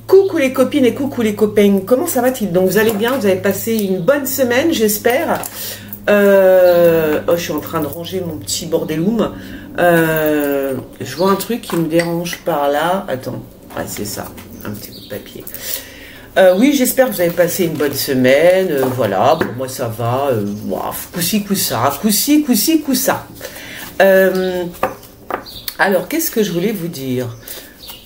Coucou les copines et coucou les copains, comment ça va-t-il? Donc vous allez bien, vous avez passé une bonne semaine j'espère. Oh, je suis en train de ranger mon petit bordeloum. Je vois un truc qui me dérange par là. Attends, ouais, c'est ça, un petit bout de papier. Oui, j'espère que vous avez passé une bonne semaine. Voilà, bon, moi ça va. Coussi, coussa, coussi, coussi, coussa. Alors, qu'est-ce que je voulais vous dire?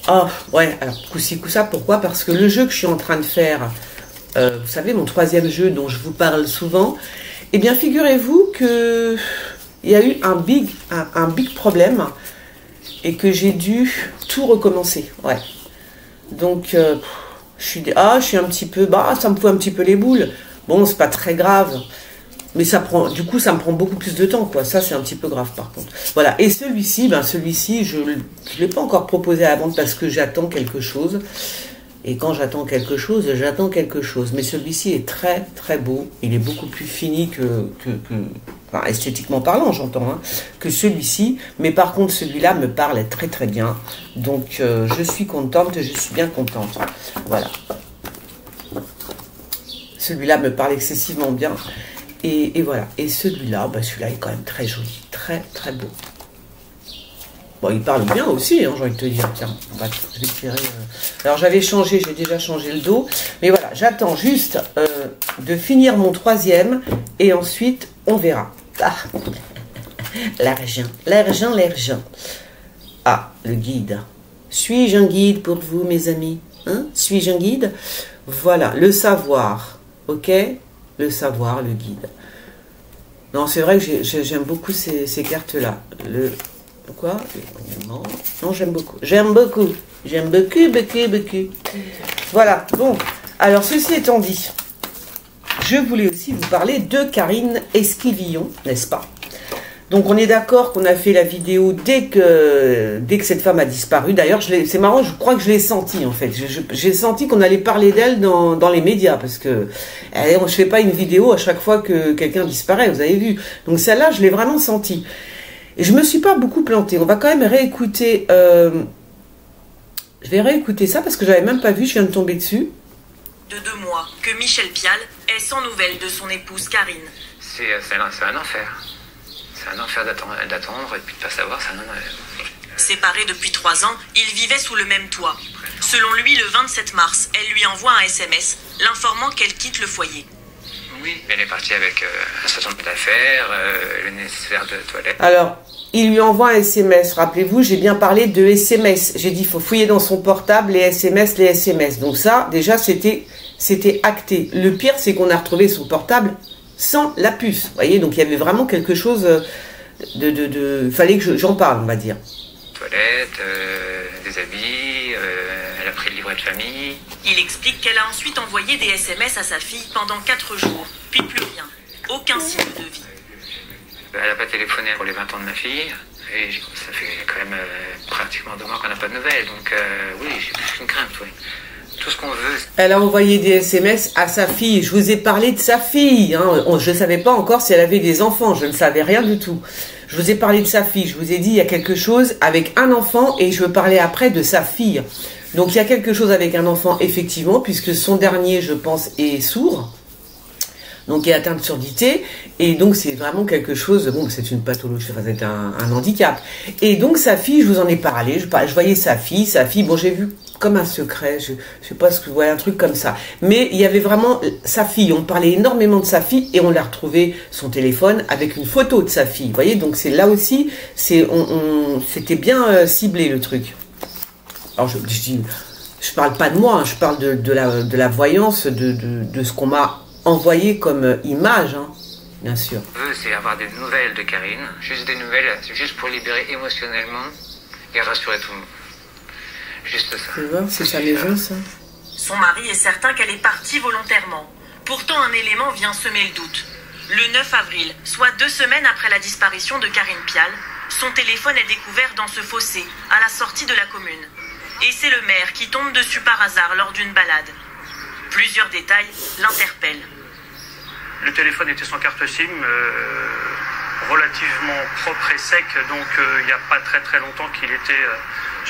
Ah, ouais, alors, coussi, coussa, pourquoi? Parce que le jeu que je suis en train de faire, vous savez, mon troisième jeu dont je vous parle souvent, eh bien, figurez-vous que il y a eu un big problème et que j'ai dû tout recommencer, ouais. Donc, je suis un petit peu, ça me fout un petit peu les boules. Bon, c'est pas très grave. Mais ça me prend beaucoup plus de temps, quoi. Ça, c'est un petit peu grave, par contre. Voilà. Et celui-ci, je ne l'ai pas encore proposé à la vente parce que j'attends quelque chose. Et quand j'attends quelque chose, j'attends quelque chose. Mais celui-ci est très, très beau. Il est beaucoup plus fini enfin, esthétiquement parlant, j'entends, hein, que celui-ci. Mais par contre, celui-là me parle très, très bien. Donc, je suis contente, je suis bien contente. Voilà. Celui-là me parle excessivement bien. Et voilà. Et celui-là, celui-là est quand même très joli. Très, très beau. Bon, il parle bien aussi, hein, j'ai envie de te dire. Tiens, je vais tirer. Alors, j'ai déjà changé le dos. Mais voilà, j'attends juste de finir mon troisième. Et ensuite, on verra. Ah, l'argent. Ah, le guide. Suis-je un guide pour vous, mes amis? Hein? Suis-je un guide? Voilà, le savoir. Ok? Le savoir, le guide. Non, c'est vrai que j'aime beaucoup ces cartes-là. Quoi? Non, j'aime beaucoup. J'aime beaucoup. Voilà, bon. Alors, ceci étant dit, je voulais aussi vous parler de Karine Esquivillon, n'est-ce pas? Donc, on est d'accord qu'on a fait la vidéo dès que cette femme a disparu. D'ailleurs, c'est marrant, je crois que je l'ai senti, en fait. J'ai senti qu'on allait parler d'elle dans les médias, parce que je fais pas une vidéo à chaque fois que quelqu'un disparaît, vous avez vu. Donc, celle-là, je l'ai vraiment senti. Et je me suis pas beaucoup plantée. On va quand même réécouter... je vais réécouter ça, parce que j'avais même pas vu, je viens de tomber dessus. De 2 mois, que Michel Pial est sans nouvelles de son épouse Karine. C'est un enfer. C'est un enfer d'attendre et puis de pas savoir ça. Séparés depuis 3 ans, ils vivaient sous le même toit. Selon lui, le 27 mars, elle lui envoie un SMS l'informant qu'elle quitte le foyer. Oui, elle est partie avec un certain nombre d'affaires, le nécessaire de toilette. Alors, il lui envoie un SMS. Rappelez-vous, j'ai bien parlé de SMS. J'ai dit, il faut fouiller dans son portable les SMS. Donc ça, déjà, c'était acté. Le pire, c'est qu'on a retrouvé son portable sans la puce. Vous voyez, donc il y avait vraiment quelque chose fallait que j'en parle, on va dire. Toilette, des habits, elle a pris le livret de famille. Il explique qu'elle a ensuite envoyé des SMS à sa fille pendant 4 jours, puis plus rien. Aucun signe de vie. Elle n'a pas téléphoné pour les 20 ans de ma fille. Et ça fait quand même pratiquement 2 mois qu'on n'a pas de nouvelles. Donc oui, j'ai plus qu'une crainte, oui. Tout ce qu'on veut. Elle a envoyé des SMS à sa fille. Je vous ai parlé de sa fille. Hein. Je ne savais pas encore si elle avait des enfants. Je ne savais rien du tout. Je vous ai parlé de sa fille. Je vous ai dit il y a quelque chose avec un enfant et je veux parler après de sa fille. Donc il y a quelque chose avec un enfant, effectivement, puisque son dernier, je pense, est sourd. Donc il est atteint de surdité. Et donc c'est vraiment quelque chose, bon, c'est une pathologie, c'est un handicap. Et donc sa fille, je vous en ai parlé. Je voyais sa fille, bon, j'ai vu comme un secret, je sais pas ce que vous voyez, un truc comme ça. Mais il y avait vraiment sa fille, on parlait énormément de sa fille et on l'a retrouvé son téléphone avec une photo de sa fille. Vous voyez, donc c'est là aussi, c'était bien ciblé le truc. Alors je parle pas de moi, hein, je parle de la voyance, de ce qu'on m'a envoyé comme image, hein, bien sûr. C'est avoir des nouvelles de Karine, juste des nouvelles, juste pour libérer émotionnellement et rassurer tout le monde. Juste ça. Tu vois, c'est sa maison, ça. Son mari est certain qu'elle est partie volontairement. Pourtant, un élément vient semer le doute. Le 9 avril, soit 2 semaines après la disparition de Karine Pial, son téléphone est découvert dans ce fossé, à la sortie de la commune. Et c'est le maire qui tombe dessus par hasard lors d'une balade. Plusieurs détails l'interpellent. Le téléphone était sans carte SIM, relativement propre et sec, donc il n'y a pas très longtemps qu'il était,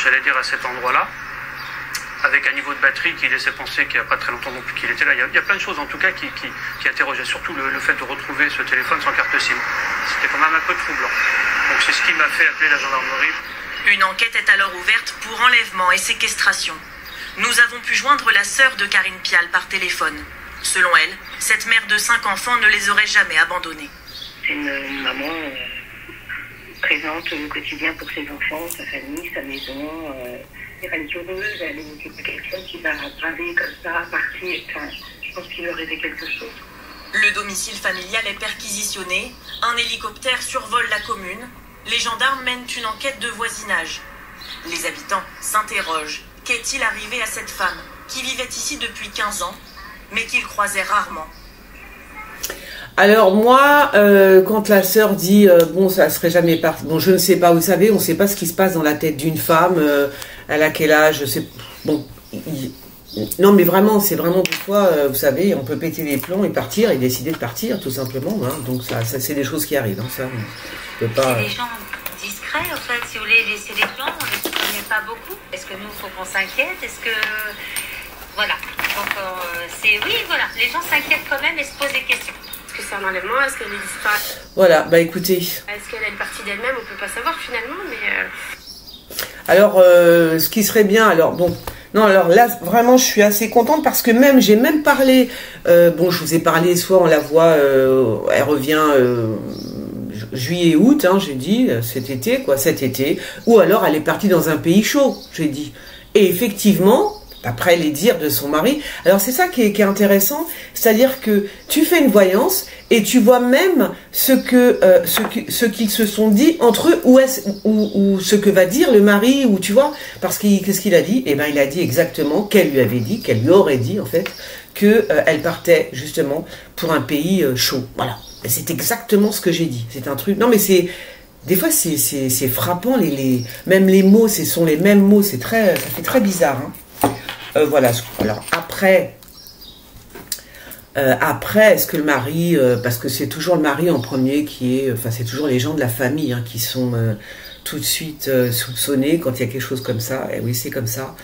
j'allais dire, à cet endroit-là. avec un niveau de batterie qui laissait penser qu'il n'y a pas très longtemps non plus qu'il était là. Il y a plein de choses en tout cas qui interrogeaient, surtout le fait de retrouver ce téléphone sans carte SIM. C'était quand même un peu troublant. Donc c'est ce qui m'a fait appeler la gendarmerie. Une enquête est alors ouverte pour enlèvement et séquestration. Nous avons pu joindre la sœur de Karine Pial par téléphone. Selon elle, cette mère de 5 enfants ne les aurait jamais abandonnés. C'est une maman présente au quotidien pour ses enfants, sa famille, sa maison. Elle est heureuse, elle est quelqu'un qui va braver comme ça, partir. Enfin, je pense qu'il leur aidait quelque chose. Le domicile familial est perquisitionné, un hélicoptère survole la commune, les gendarmes mènent une enquête de voisinage. Les habitants s'interrogent. Qu'est-il arrivé à cette femme qui vivait ici depuis 15 ans, mais qu'ils croisaient rarement? Alors moi, quand la sœur dit bon, ça serait jamais parti. Bon, je ne sais pas, vous savez, on ne sait pas ce qui se passe dans la tête d'une femme. Elle a quel âge? C'est bon. Non, mais vraiment, c'est vraiment des fois, vous savez, on peut péter les plombs et partir et décider de partir, tout simplement. Hein. Donc ça c'est des choses qui arrivent. Hein, ça, on peut pas. C'est des gens discrets, en fait. Si vous voulez laisser les plans, on ne les connaît pas beaucoup. Est-ce que nous, il faut qu'on s'inquiète? Est-ce que voilà. Donc oui, voilà. Les gens s'inquiètent quand même et se posent des questions. Est-ce que c'est un enlèvement? Est-ce qu'elle est disparue? Voilà, bah écoutez. Est-ce qu'elle est partie d'elle-même? On peut pas savoir finalement, mais. Alors, ce qui serait bien, alors bon, non, alors là, vraiment, je suis assez contente parce que même, j'ai même parlé, bon, je vous ai parlé, soit on la voit, elle revient juillet-août, hein, j'ai dit, cet été, ou alors elle est partie dans un pays chaud, j'ai dit. Et effectivement, après les dires de son mari, alors c'est ça qui est intéressant, c'est-à-dire que tu fais une voyance et tu vois même ce qu'ils se sont dit entre eux, ou ce que va dire le mari, ou tu vois, parce qu'est-ce qu'il a dit? Eh ben il a dit exactement qu'elle lui avait dit, qu'elle lui aurait dit en fait, que elle partait justement pour un pays chaud. Voilà, c'est exactement ce que j'ai dit. C'est un truc. Non mais c'est des fois c'est frappant, même les mots, ce sont les mêmes mots. Ça fait très bizarre. Hein. Voilà. Alors après, est-ce que le mari, parce que c'est toujours le mari en premier qui est, enfin c'est toujours les gens de la famille hein, qui sont tout de suite soupçonnés quand il y a quelque chose comme ça. Et oui, c'est comme ça.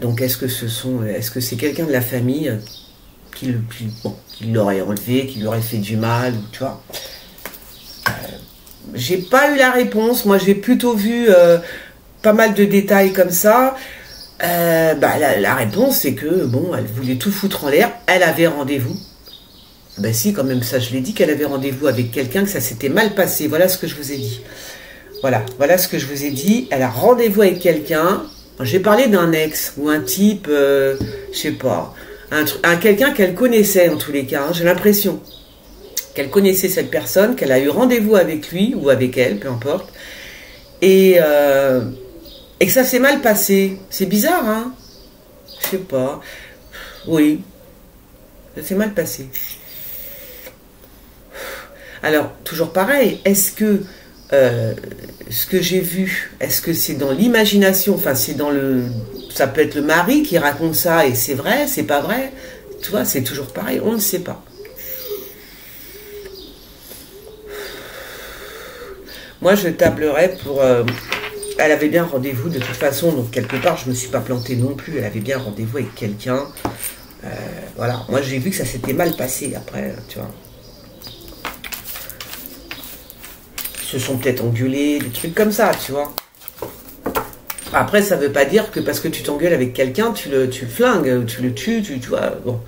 Donc est-ce que c'est quelqu'un de la famille qui l'aurait enlevé, qui lui aurait fait du mal, ou tu vois? J'ai pas eu la réponse. Moi, j'ai plutôt vu pas mal de détails comme ça. La réponse, c'est que, bon, elle voulait tout foutre en l'air. Elle avait rendez-vous. Ben si, quand même, ça, je l'ai dit, qu'elle avait rendez-vous avec quelqu'un, que ça s'était mal passé. Voilà ce que je vous ai dit. Voilà ce que je vous ai dit. Elle a rendez-vous avec quelqu'un. J'ai parlé d'un ex, ou un type, je sais pas, quelqu'un qu'elle connaissait, en tous les cas, hein, j'ai l'impression qu'elle connaissait cette personne, qu'elle a eu rendez-vous avec lui, ou avec elle, peu importe, et que ça s'est mal passé. C'est bizarre, hein? Je sais pas. Oui. Ça s'est mal passé. Alors, toujours pareil, est-ce que ce que j'ai vu, est-ce que c'est dans l'imagination? Enfin, ça peut être le mari qui raconte ça et c'est vrai, c'est pas vrai? Tu vois, c'est toujours pareil, on ne sait pas. Moi, je tablerais pour... elle avait bien rendez-vous de toute façon, donc quelque part, je ne me suis pas plantée non plus. Elle avait bien rendez-vous avec quelqu'un. Voilà, moi j'ai vu que ça s'était mal passé après, tu vois. Ils se sont peut-être engueulés, des trucs comme ça, tu vois. Après, ça veut pas dire que parce que tu t'engueules avec quelqu'un, tu le flingues, tu le tues, tu vois. Bon,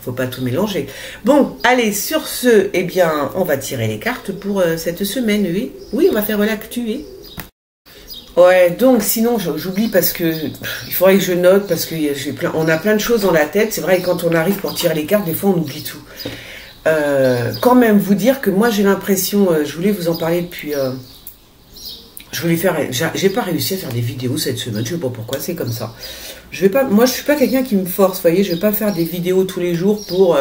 faut pas tout mélanger. Bon, allez, sur ce, eh bien, on va tirer les cartes pour cette semaine, oui. Oui, on va faire l'actu, oui. Ouais, donc sinon j'oublie parce que il faudrait que je note parce que on a plein de choses dans la tête. C'est vrai que quand on arrive pour tirer les cartes, des fois on oublie tout. Quand même vous dire que moi j'ai l'impression, je voulais vous en parler depuis. Je voulais faire, j'ai pas réussi à faire des vidéos cette semaine. Je sais pas pourquoi, c'est comme ça. Moi je suis pas quelqu'un qui me force, vous voyez. Je vais pas faire des vidéos tous les jours pour.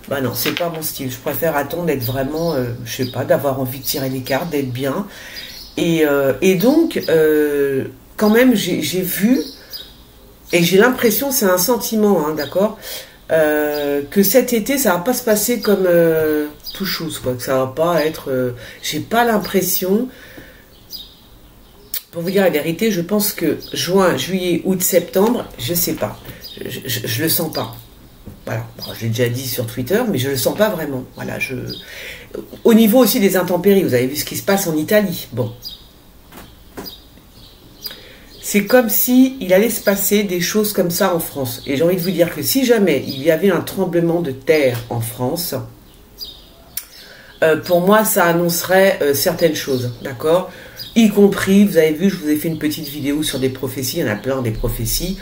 Bah non, c'est pas mon style. Je préfère attendre d'être vraiment, je sais pas, d'avoir envie de tirer les cartes, d'être bien. Et donc, quand même, j'ai vu, et j'ai l'impression, c'est un sentiment, hein, d'accord, que cet été, ça va pas se passer comme tout chose, quoi, que ça va pas être... j'ai pas l'impression... pour vous dire la vérité, je pense que juin, juillet, août, septembre, je sais pas. Je le sens pas. Voilà, bon, je l'ai déjà dit sur Twitter, mais je le sens pas vraiment. Voilà, au niveau aussi des intempéries, vous avez vu ce qui se passe en Italie. Bon. C'est comme si il allait se passer des choses comme ça en France. Et j'ai envie de vous dire que si jamais il y avait un tremblement de terre en France, pour moi, ça annoncerait certaines choses, d'accord? Y compris, vous avez vu, je vous ai fait une petite vidéo sur des prophéties, il y en a plein des prophéties.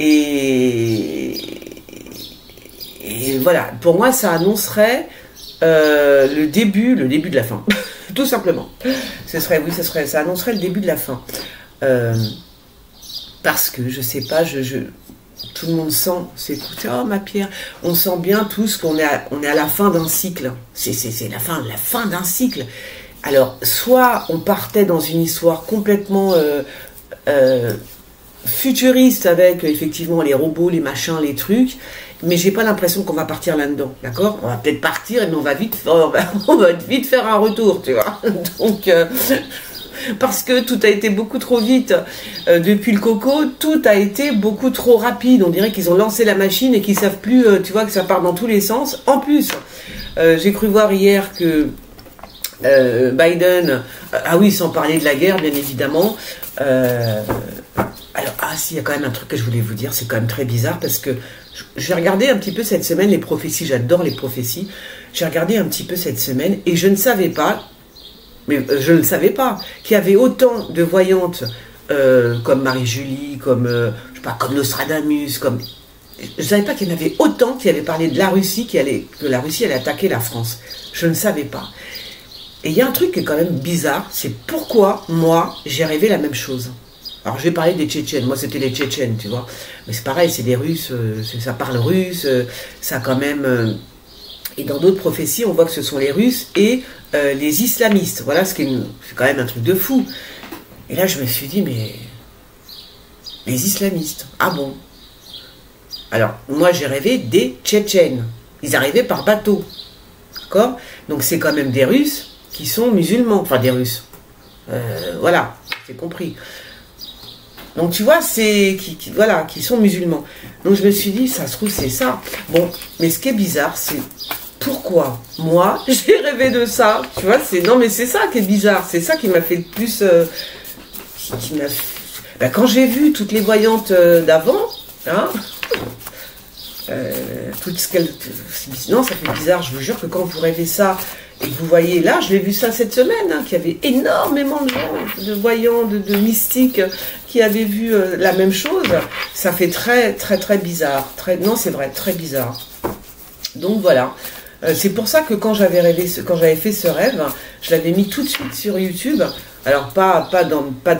Et voilà, pour moi, ça annoncerait le début de la fin, tout simplement. Ça annoncerait le début de la fin. Parce que, je sais pas, tout le monde sent, oh ma Pierre, on sent bien tous qu'on est à la fin d'un cycle. C'est la fin d'un cycle. Alors, soit on partait dans une histoire complètement futuriste avec effectivement les robots, les machins, les trucs, mais j'ai pas l'impression qu'on va partir là-dedans, d'accord? On va peut-être partir, mais on va vite faire un retour, tu vois. Donc, parce que tout a été beaucoup trop vite. Depuis le coco, tout a été beaucoup trop rapide. On dirait qu'ils ont lancé la machine et qu'ils savent plus, tu vois, que ça part dans tous les sens. En plus, j'ai cru voir hier que Biden, ah oui, sans parler de la guerre, bien évidemment. Alors, si, il y a quand même un truc que je voulais vous dire, c'est quand même très bizarre parce que j'ai regardé un petit peu cette semaine les prophéties, j'adore les prophéties. J'ai regardé un petit peu cette semaine et je ne savais pas, qu'il y avait autant de voyantes comme Marie-Julie, comme, je sais pas, comme Nostradamus, comme... Je ne savais pas qu'il y en avait autant qui avaient parlé de la Russie, que la Russie allait attaquer la France. Je ne savais pas. Et il y a un truc qui est quand même bizarre, c'est pourquoi, moi, j'ai rêvé la même chose. Alors, je vais parler des Tchétchènes. Moi, c'était les Tchétchènes, tu vois. Mais c'est pareil, c'est des Russes, ça parle russe, ça quand même... Et dans d'autres prophéties, on voit que ce sont les Russes et les islamistes. Voilà, c'est quand même un truc de fou. Et là, je me suis dit, mais... Les islamistes, ah bon? Alors, moi, j'ai rêvé des Tchétchènes. Ils arrivaient par bateau. D'accord? Donc, c'est quand même des Russes qui sont musulmans. Enfin, des Russes. Voilà, c'est compris. Donc, tu vois, voilà, qui sont musulmans. Donc, je me suis dit, ça se trouve, c'est ça. Bon, mais ce qui est bizarre, c'est pourquoi moi, j'ai rêvé de ça. Tu vois, non, mais c'est ça qui est bizarre. C'est ça qui m'a fait le plus... quand j'ai vu toutes les voyantes d'avant, hein, non, ça fait bizarre. Je vous jure que quand vous rêvez ça, et que vous voyez, là, je l'ai vu ça cette semaine, hein, qu'il y avait énormément de gens, de voyants, de mystiques, qui avaient vu la même chose. Ça fait très, très, très bizarre. Non, c'est vrai, très bizarre. Donc voilà. C'est pour ça que quand j'avais fait ce rêve, je l'avais mis tout de suite sur YouTube. Alors, pas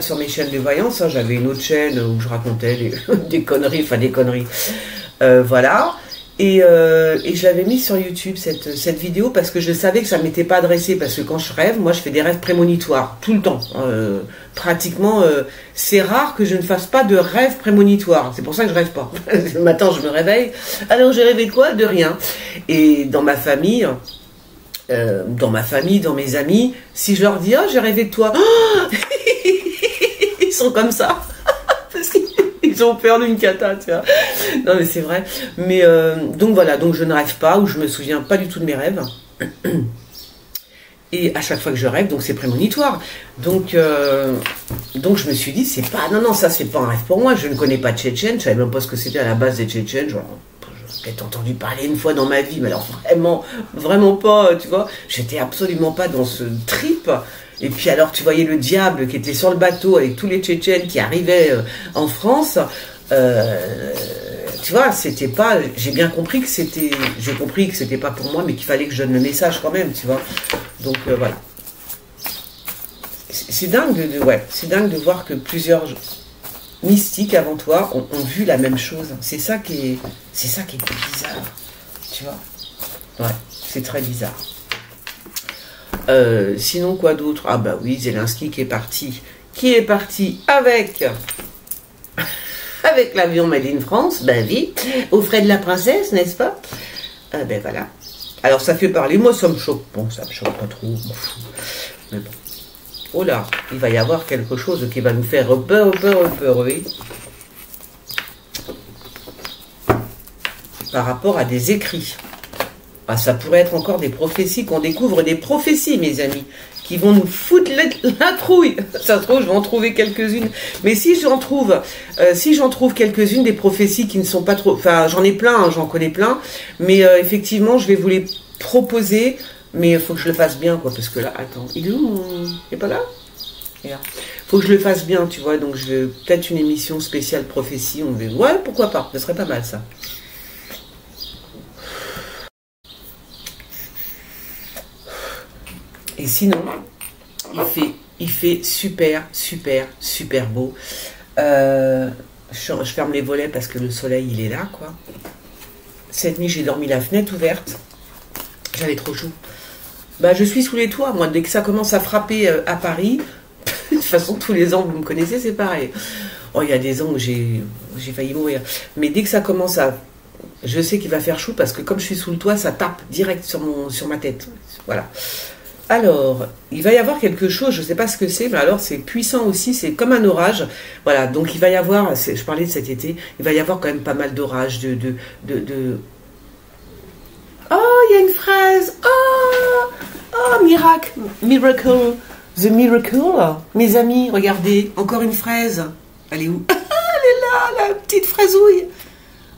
sur mes chaînes de voyance, hein, j'avais une autre chaîne où je racontais des conneries, enfin des conneries. Voilà. Et je l'avais mis sur YouTube, cette vidéo, parce que je savais que ça ne m'était pas adressé, parce que quand je rêve, moi je fais des rêves prémonitoires, tout le temps. Pratiquement, c'est rare que je ne fasse pas de rêves prémonitoires. C'est pour ça que je rêve pas. Le matin, je me réveille. Alors, j'ai rêvé de quoi? De rien. Et dans ma famille, dans mes amis, si je leur dis « Ah, j'ai rêvé de toi oh !» ils sont comme ça. Parce qu'ils ont peur d'une cata, tu vois. Non, mais c'est vrai. Mais donc voilà, donc je ne rêve pas, ou je me souviens pas du tout de mes rêves. Et à chaque fois que je rêve, donc c'est prémonitoire. Donc je me suis dit, c'est pas... Non, ça c'est pas un rêve pour moi. Je ne connais pas Tchétchène, je savais même pas ce que c'était à la base des Tchétchènes. Genre, j'ai peut-être entendu parler une fois dans ma vie, mais alors vraiment pas, tu vois. J'étais absolument pas dans ce trip. Et puis alors tu voyais le diable qui était sur le bateau avec tous les Tchétchènes qui arrivaient en France. Tu vois, c'était pas... J'ai compris que c'était pas pour moi, mais qu'il fallait que je donne le message quand même, tu vois. Donc voilà. C'est dingue c'est dingue de voir que plusieurs mystiques avant toi ont vu la même chose. C'est ça qui est bizarre, tu vois. Ouais, c'est très bizarre. Sinon quoi d'autre? Ah bah oui, Zelensky qui est parti avec l'avion Made in France, ben oui, aux frais de la princesse, n'est-ce pas? Ben voilà. Alors ça fait parler, moi ça me choque, bon ça me choque pas trop, mais bon. oh là, il va y avoir quelque chose qui va nous faire peur, oui. Par rapport à des écrits. Ah, ça pourrait être encore des prophéties, qu'on découvre des prophéties, mes amis, qui vont nous foutre la trouille. Ça se trouve, je vais en trouver quelques-unes. Mais si j'en trouve quelques-unes des prophéties qui ne sont pas trop... Enfin, j'en ai plein, hein, j'en connais plein. Mais effectivement, je vais vous les proposer. Mais il faut que je le fasse bien, quoi. Parce que là, attends, il est où mon... Il est pas là? Il est là. Faut que je le fasse bien, tu vois. Donc, je vais peut-être une émission spéciale prophétie. On va... Ouais, pourquoi pas. Ce serait pas mal, ça. Et sinon, il fait super beau. Je ferme les volets parce que le soleil, il est là, quoi. Cette nuit, j'ai dormi la fenêtre ouverte. J'avais trop chaud. Bah, je suis sous les toits, moi. Dès que ça commence à frapper à Paris, de toute façon, tous les ans, vous me connaissez, c'est pareil. Oh, il y a des ans où j'ai failli mourir. Mais dès que ça commence à... Je sais qu'il va faire chaud parce que comme je suis sous le toit, ça tape direct sur ma tête. Voilà. Alors, il va y avoir quelque chose, je ne sais pas ce que c'est, mais alors c'est puissant aussi, c'est comme un orage. Voilà, donc il va y avoir, je parlais de cet été, il va y avoir quand même pas mal d'orages, Oh, il y a une fraise. Oh, miracle, the miracle. Mes amis, regardez, encore une fraise. Elle est où? Elle est là, la petite fraisouille.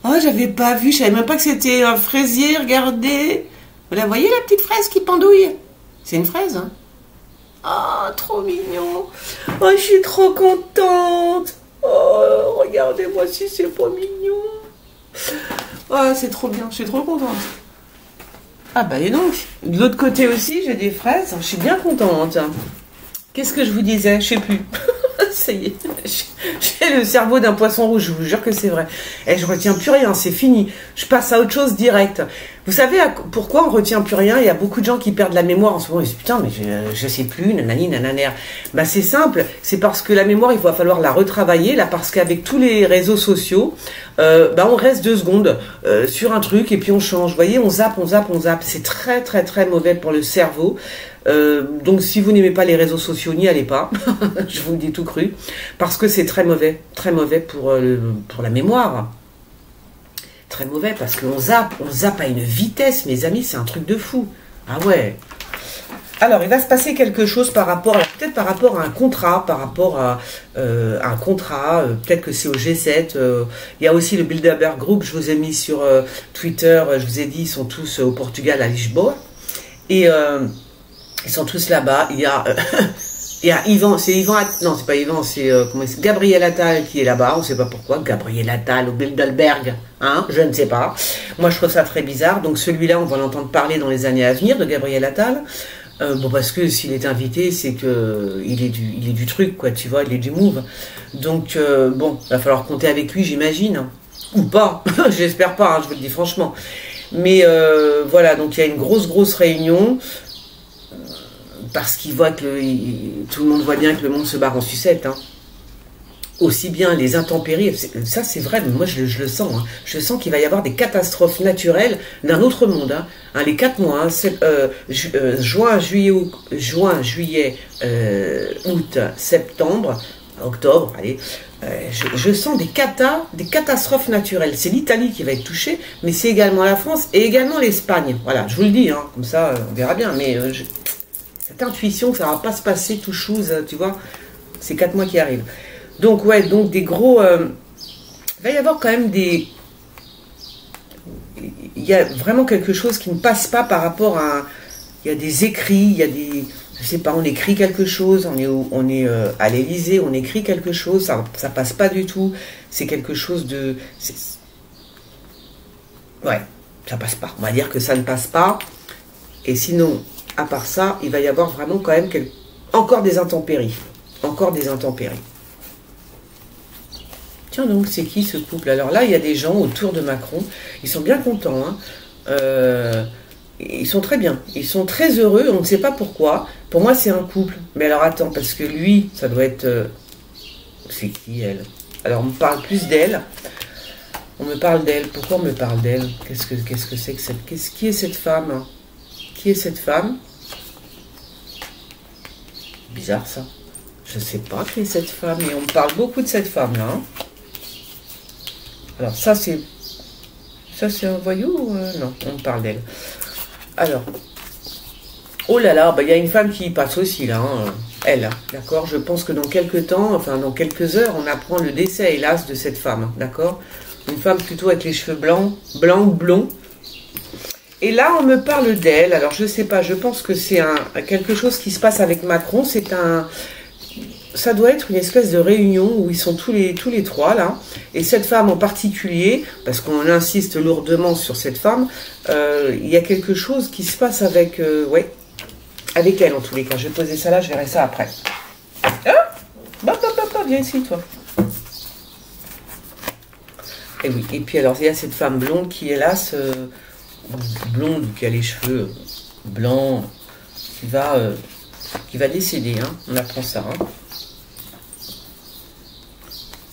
Oh, j'avais pas vu, je savais même pas que c'était un fraisier, regardez. Vous la voyez, la petite fraise qui pendouille? C'est une fraise, hein? Oh, trop mignon. Oh, je suis trop contente. Oh, regardez-moi si c'est pas mignon. Oh, c'est trop bien, je suis trop contente. Ah bah et donc, de l'autre côté aussi, j'ai des fraises. Je suis bien contente. Qu'est-ce que je vous disais? Je sais plus. Ça y est, j'ai le cerveau d'un poisson rouge, je vous jure que c'est vrai. Et je retiens plus rien, c'est fini. Je passe à autre chose direct. Vous savez pourquoi on retient plus rien? Il y a beaucoup de gens qui perdent la mémoire en ce moment. Ils se disent putain, mais je sais plus, nanani, nananer. Bah c'est simple, c'est parce que la mémoire, il va falloir la retravailler là, parce qu'avec tous les réseaux sociaux, bah on reste 2 secondes sur un truc et puis on change. Vous voyez, on zappe. C'est très mauvais pour le cerveau. Donc si vous n'aimez pas les réseaux sociaux, n'y allez pas. Je vous le dis tout cru, parce que c'est très mauvais pour la mémoire. Très mauvais parce qu'on zappe à une vitesse, mes amis, c'est un truc de fou. Ah ouais. Alors, il va se passer quelque chose peut-être par rapport à un contrat, peut-être que c'est au G7. Il y a aussi le Bilderberg Group, je vous ai mis sur Twitter, je vous ai dit, ils sont tous au Portugal, à Lisboa. Et ils sont tous là-bas. Il y a Yvan, non, c'est pas Yvan, c'est Gabriel Attal qui est là-bas. On ne sait pas pourquoi. Gabriel Attal au Bilderberg, hein, je ne sais pas. Moi, je trouve ça très bizarre. Donc, celui-là, on va l'entendre parler dans les années à venir de Gabriel Attal. Bon, parce que s'il est invité, c'est que il est du truc, quoi, tu vois, il est du move. Donc, bon, il va falloir compter avec lui, j'imagine. Ou pas, j'espère pas, hein, je vous le dis franchement. Mais voilà, donc il y a une grosse réunion. Parce qu'il voit que tout le monde voit bien que le monde se barre en sucette. Hein. Aussi bien les intempéries, ça c'est vrai, mais moi je le sens. Hein. Je sens qu'il va y avoir des catastrophes naturelles d'un autre monde. Hein, les 4 mois, juin, juillet, août, septembre, octobre, allez. Je sens des catastrophes naturelles. C'est l'Italie qui va être touchée, mais c'est également la France et également l'Espagne. Voilà, je vous le dis, hein, comme ça on verra bien. Mais cette intuition que ça va pas se passer tout chose, tu vois, c'est 4 mois qui arrivent. Donc ouais, donc des gros... il va y avoir quand même des... Il y a vraiment quelque chose qui ne passe pas par rapport à... Il y a des écrits, il y a des... Je sais pas, on écrit quelque chose, on est à l'Élysée, on écrit quelque chose, ça passe pas du tout. C'est quelque chose de... Ouais, ça passe pas. On va dire que ça ne passe pas. Et sinon... À part ça, il va y avoir vraiment quand même encore des intempéries. Encore des intempéries. Tiens donc, c'est qui ce couple? Alors là, il y a des gens autour de Macron. Ils sont bien contents. Hein. Ils sont très bien. Ils sont très heureux. On ne sait pas pourquoi. Pour moi, c'est un couple. Mais alors attends, parce que lui, ça doit être... C'est qui, elle? Alors, on me parle plus d'elle. On me parle d'elle. Pourquoi on me parle d'elle? Qu'est-ce que c'est que cette... Qui est cette femme? Qui est cette femme? bizarre ça. Je sais pas qui est cette femme, et on me parle beaucoup de cette femme-là. Hein. Alors ça c'est un voyou ou non, on me parle d'elle. Alors, oh là là, bah, y a une femme qui y passe aussi là, hein. Elle, d'accord. Je pense que dans quelques temps, enfin dans quelques heures, on apprend le décès, hélas, de cette femme, d'accord. Une femme plutôt avec les cheveux blancs ou blonds. Et là, on me parle d'elle. Alors, je sais pas, je pense que c'est quelque chose qui se passe avec Macron. Ça doit être une espèce de réunion où ils sont tous les trois, là. Et cette femme en particulier, parce qu'on insiste lourdement sur cette femme, il y a quelque chose qui se passe avec... ouais, avec elle, en tous les cas. Je vais poser ça là, je verrai ça après. Ah, viens ici, toi. Et oui, et puis alors, il y a cette femme blonde qui, hélas... blonde, qui a les cheveux blancs, qui va décéder, hein. On apprend ça. Hein.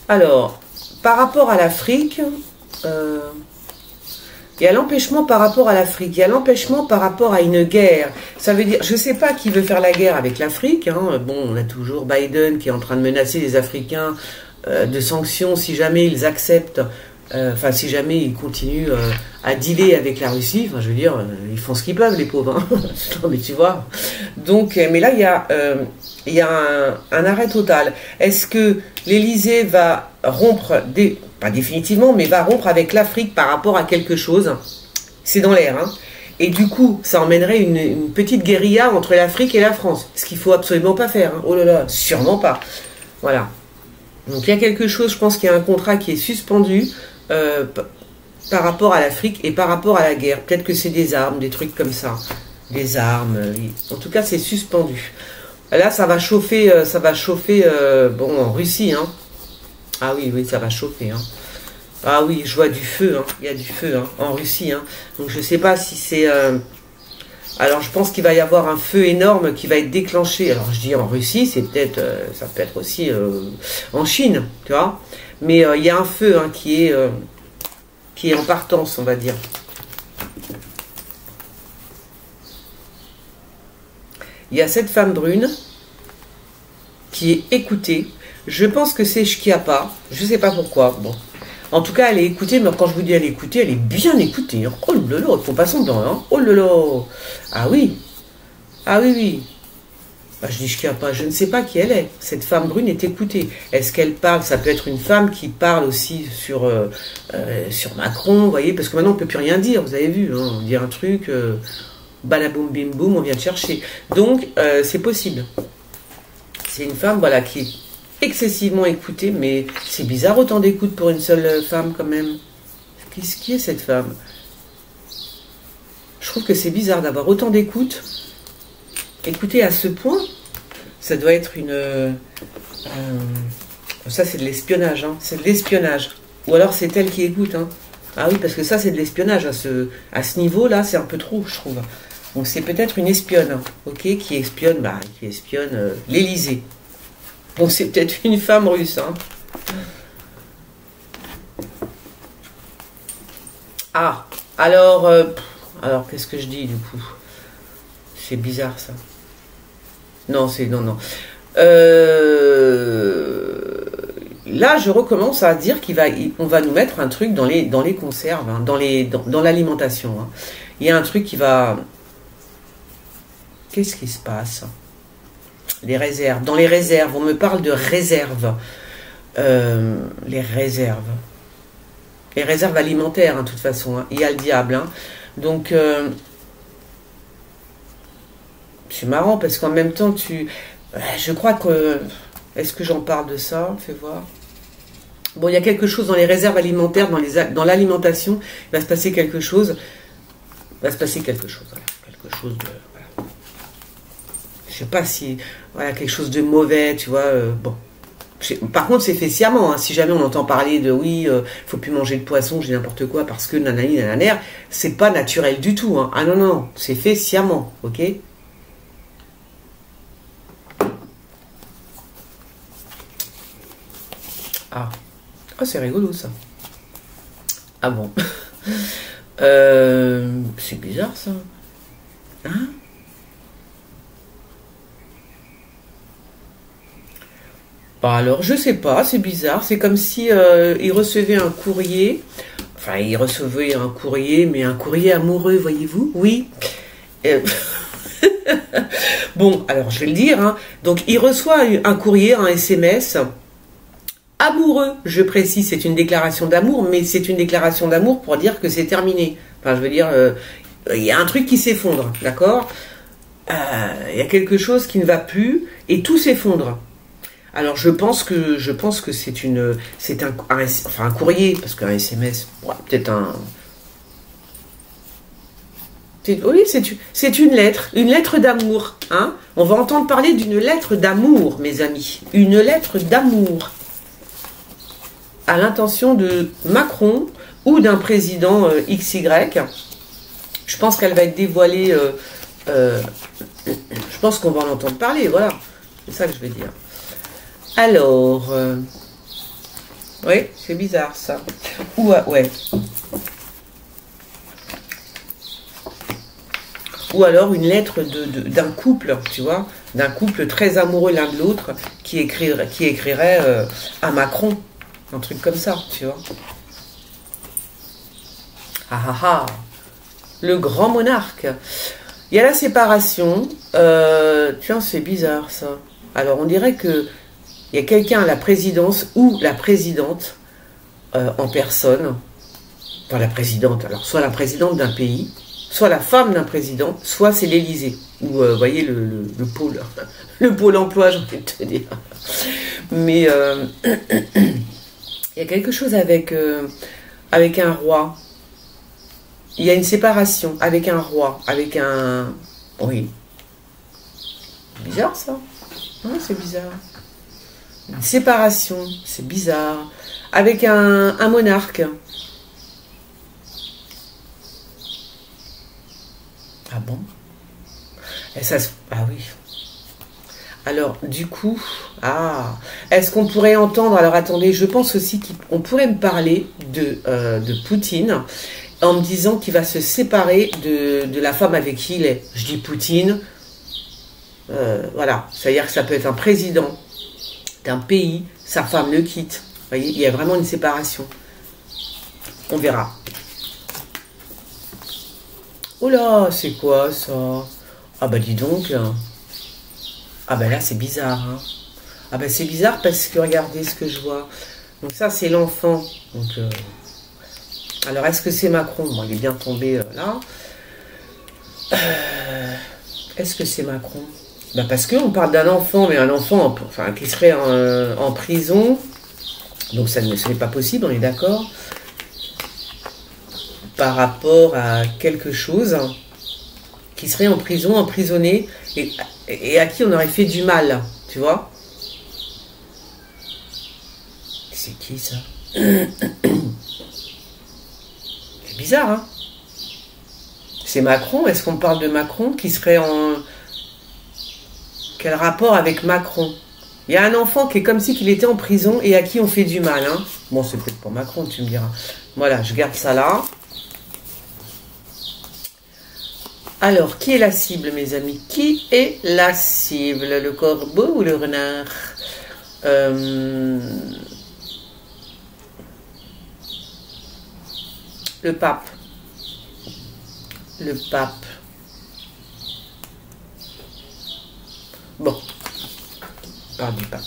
Alors, par rapport à l'Afrique, il y a l'empêchement par rapport à l'Afrique, il y a l'empêchement par rapport à une guerre. Ça veut dire, je ne sais pas qui veut faire la guerre avec l'Afrique. Hein. Bon, on a toujours Biden qui est en train de menacer les Africains de sanctions si jamais ils acceptent. Enfin, si jamais ils continuent à dealer avec la Russie, enfin, je veux dire, ils font ce qu'ils peuvent, les pauvres. Hein. Non, mais tu vois. Donc, mais là, il y a un arrêt total. Est-ce que l'Élysée va rompre, pas définitivement, mais va rompre avec l'Afrique par rapport à quelque chose? C'est dans l'air. Hein. Et du coup, ça emmènerait une petite guérilla entre l'Afrique et la France. Ce qu'il ne faut absolument pas faire. Hein. Oh là là, sûrement pas. Voilà. Donc, il y a quelque chose, je pense qu'il y a un contrat qui est suspendu. Par rapport à l'Afrique et par rapport à la guerre. Peut-être que c'est des armes, des trucs comme ça. Des armes. En tout cas, c'est suspendu. Là, ça va chauffer, bon, en Russie. Hein. Ah oui, ça va chauffer. Hein. Ah oui, je vois du feu. Hein. Il y a du feu hein, en Russie. Hein. Donc, je ne sais pas si c'est... Alors, je pense qu'il va y avoir un feu énorme qui va être déclenché. Alors, je dis en Russie, c'est peut-être... ça peut être aussi en Chine, tu vois. Mais il y a un feu hein, qui est en partance, on va dire. Il y a cette femme brune qui est écoutée. Je pense que c'est Shkiapa. Je ne sais pas pourquoi. Bon. En tout cas, elle est écoutée. Mais quand je vous dis elle est écoutée, elle est bien écoutée. Hein. Oh là là, il ne faut pas semblant. Hein. Oh là là. Ah oui. Ah oui, oui. Bah, je dis Shkiapa, je ne sais pas qui elle est. Cette femme brune est écoutée. Est-ce qu'elle parle? Ça peut être une femme qui parle aussi sur Macron, vous voyez, parce que maintenant on ne peut plus rien dire, vous avez vu, hein, on dit un truc, balaboum bim boum, on vient de chercher. Donc, c'est possible. C'est une femme, voilà, qui est excessivement écoutée, mais c'est bizarre autant d'écoute pour une seule femme quand même. Qu'est-ce qui est cette femme? Je trouve que c'est bizarre d'avoir autant d'écoute. Écoutez, à ce point, ça doit être ça, c'est de l'espionnage. Hein. C'est de l'espionnage. Ou alors, c'est elle qui écoute. Hein. Ah oui, parce que ça, c'est de l'espionnage. À ce niveau-là, c'est un peu trop, je trouve. Donc, c'est peut-être une espionne, hein, ok, qui espionne l'Élysée. Donc, c'est peut-être une femme russe. Hein. Ah, alors qu'est-ce que je dis, du coup? C'est bizarre, ça. Non, non. Là, je recommence à dire qu'on va nous mettre un truc dans les conserves, hein, dans l'alimentation. Hein. Il y a un truc qui va... Qu'est-ce qui se passe? Les réserves. Dans les réserves, on me parle de réserves. Les réserves. Les réserves alimentaires, hein, de toute façon. Hein. Il y a le diable. Hein. Donc... c'est marrant parce qu'en même temps, je crois que... Est-ce que j'en parle de ça? Fais voir. Bon, il y a quelque chose dans les réserves alimentaires, dans l'alimentation. Il va se passer quelque chose. Voilà. Quelque chose de... Voilà. Je sais pas si... Voilà, quelque chose de mauvais, tu vois. Bon. Par contre, c'est fait sciemment. Hein. Si jamais on entend parler de oui, faut plus manger de poisson, j'ai n'importe quoi, parce que nanani, nananer, c'est pas naturel du tout. Hein. Ah non, c'est fait sciemment, ok? Ah, c'est rigolo ça. Ah bon. C'est bizarre ça. Hein? Bah alors, je sais pas, c'est bizarre. C'est comme si il recevait un courrier. Enfin, il recevait un courrier, mais un courrier amoureux, voyez-vous? Oui. Bon, alors je vais le dire. Hein. Donc, il reçoit un courrier, un SMS amoureux. Je précise, c'est une déclaration d'amour, mais c'est une déclaration d'amour pour dire que c'est terminé. Enfin, je veux dire, il y a un truc qui s'effondre, d'accord? Il y a quelque chose qui ne va plus et tout s'effondre. Alors je pense que c'est un courrier, parce qu'un SMS, ouais, peut-être un. Oui, c'est une lettre d'amour. Hein. On va entendre parler d'une lettre d'amour, mes amis. Une lettre d'amour à l'intention de Macron ou d'un président XY. Je pense qu'elle va être dévoilée. Je pense qu'on va en entendre parler, voilà. C'est ça que je vais dire. Alors, oui, c'est bizarre ça. Ouais. Ou alors une lettre d'un couple, tu vois, d'un couple très amoureux l'un de l'autre qui écrirait à Macron, un truc comme ça, tu vois. Le grand monarque. Il y a la séparation. Tiens, c'est bizarre ça. Alors, on dirait que il y a quelqu'un à la présidence ou la présidente en personne. Enfin, la présidente. Alors, soit la présidente d'un pays, soit la femme d'un président, soit c'est l'Élysée. Ou, vous voyez, le pôle. Le pôle emploi, j'ai envie de te dire. Mais il y a quelque chose avec un roi. Il y a une séparation avec un roi, avec un... Oui. Bizarre, ça. Non, c'est bizarre. Une séparation, c'est bizarre. Avec un monarque. Ah bon? Et ça, ah oui. Alors, du coup... Ah, est-ce qu'on pourrait entendre... Alors, attendez, je pense aussi qu'on pourrait me parler de Poutine en me disant qu'il va se séparer de la femme avec qui il est. Je dis Poutine, voilà, c'est-à-dire que ça peut être un président d'un pays, sa femme le quitte. Vous voyez, il y a vraiment une séparation. On verra. Oh là, c'est quoi ça? Ah bah dis donc. Ah bah là, c'est bizarre. Hein. Ah bah c'est bizarre parce que regardez ce que je vois. Donc ça, c'est l'enfant. Donc... Alors, est-ce que c'est Macron? Bon, il est bien tombé là. Est-ce que c'est Macron? Bah parce qu'on parle d'un enfant, mais un enfant enfin, qui serait en prison. Donc, ça ne serait pas possible, on est d'accord. Par rapport à quelque chose qui serait en prison, emprisonné, et à qui on aurait fait du mal, tu vois? C'est qui, ça? Bizarre, hein? C'est Macron. Est-ce qu'on parle de Macron qui serait en... Quel rapport avec Macron? Il y a un enfant qui est comme si qu'il était en prison et à qui on fait du mal, hein? Bon, c'est peut-être pour Macron, tu me diras. Voilà, je garde ça là. Alors, qui est la cible, mes amis? Qui est la cible? Le corbeau ou le renard? Le pape. Le pape. Bon. Parle du pape.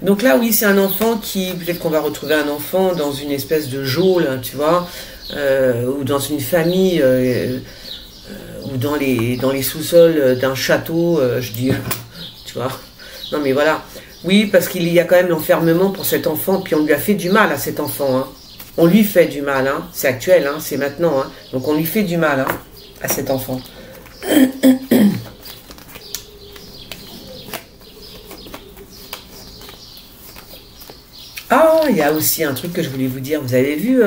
Donc là, oui, c'est un enfant qui... Peut-être qu'on va retrouver un enfant dans une espèce de geôle, hein, tu vois, ou dans une famille, ou dans les sous-sols d'un château, je dis, tu vois. Non, mais voilà. Oui, parce qu'il y a quand même l'enfermement pour cet enfant, puis on lui a fait du mal à cet enfant. Hein. On lui fait du mal, hein. C'est actuel, hein. C'est maintenant. Hein. Donc on lui fait du mal, hein, à cet enfant. Ah, il y a aussi un truc que je voulais vous dire. Vous avez vu,